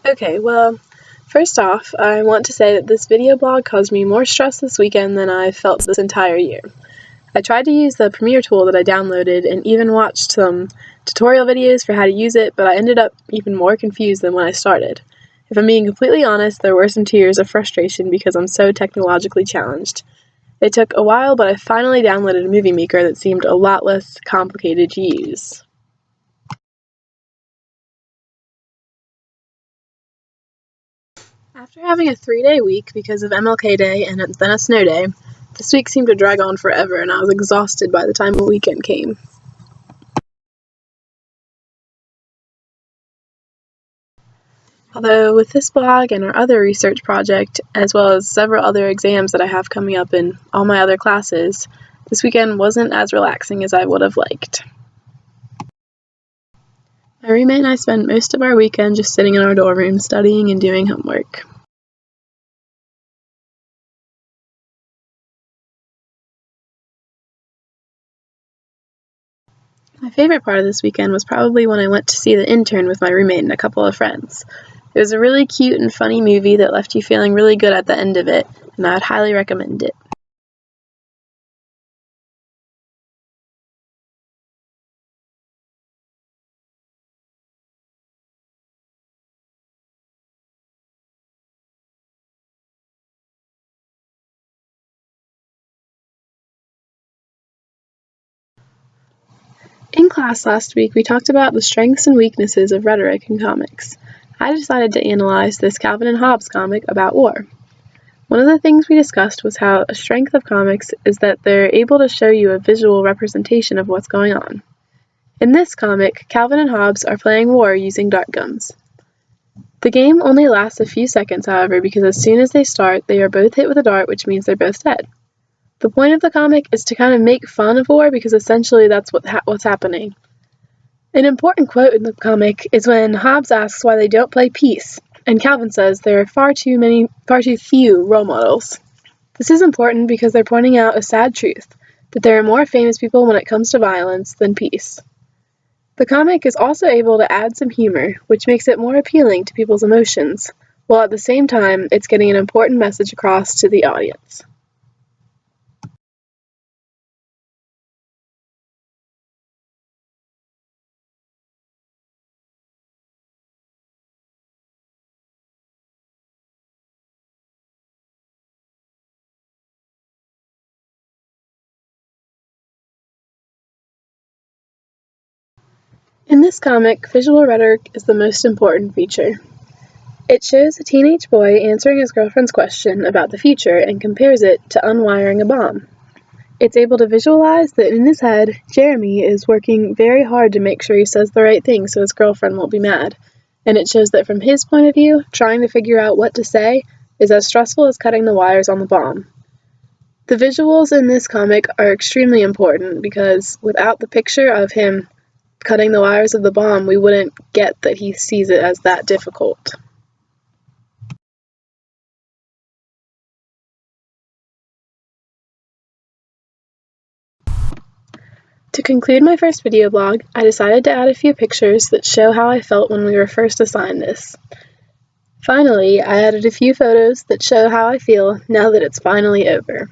Okay, well, first off, I want to say that this video blog caused me more stress this weekend than I've felt this entire year. I tried to use the Premiere tool that I downloaded and even watched some tutorial videos for how to use it, but I ended up even more confused than when I started. If I'm being completely honest, there were some tears of frustration because I'm so technologically challenged. It took a while, but I finally downloaded a movie maker that seemed a lot less complicated to use. After having a 3-day week because of MLK Day and then a snow day, this week seemed to drag on forever and I was exhausted by the time the weekend came. Although with this blog and our other research project, as well as several other exams that I have coming up in all my other classes, this weekend wasn't as relaxing as I would have liked. My roommate and I spent most of our weekend just sitting in our dorm room studying and doing homework. My favorite part of this weekend was probably when I went to see The Intern with my roommate and a couple of friends. It was a really cute and funny movie that left you feeling really good at the end of it, and I would highly recommend it. In class last week, we talked about the strengths and weaknesses of rhetoric in comics. I decided to analyze this Calvin and Hobbes comic about war. One of the things we discussed was how a strength of comics is that they're able to show you a visual representation of what's going on. In this comic, Calvin and Hobbes are playing war using dart guns. The game only lasts a few seconds, however, because as soon as they start, they are both hit with a dart, which means they're both dead. The point of the comic is to kind of make fun of war because essentially that's what's happening. An important quote in the comic is when Hobbes asks why they don't play peace, and Calvin says there are far too few role models. This is important because they're pointing out a sad truth, that there are more famous people when it comes to violence than peace. The comic is also able to add some humor, which makes it more appealing to people's emotions, while at the same time it's getting an important message across to the audience. In this comic, visual rhetoric is the most important feature. It shows a teenage boy answering his girlfriend's question about the future and compares it to unwiring a bomb. It's able to visualize that in his head, Jeremy is working very hard to make sure he says the right thing so his girlfriend won't be mad. And it shows that from his point of view, trying to figure out what to say is as stressful as cutting the wires on the bomb. The visuals in this comic are extremely important because without the picture of him cutting the wires of the bomb, we wouldn't get that he sees it as that difficult. To conclude my first video blog, I decided to add a few pictures that show how I felt when we were first assigned this. Finally, I added a few photos that show how I feel now that it's finally over.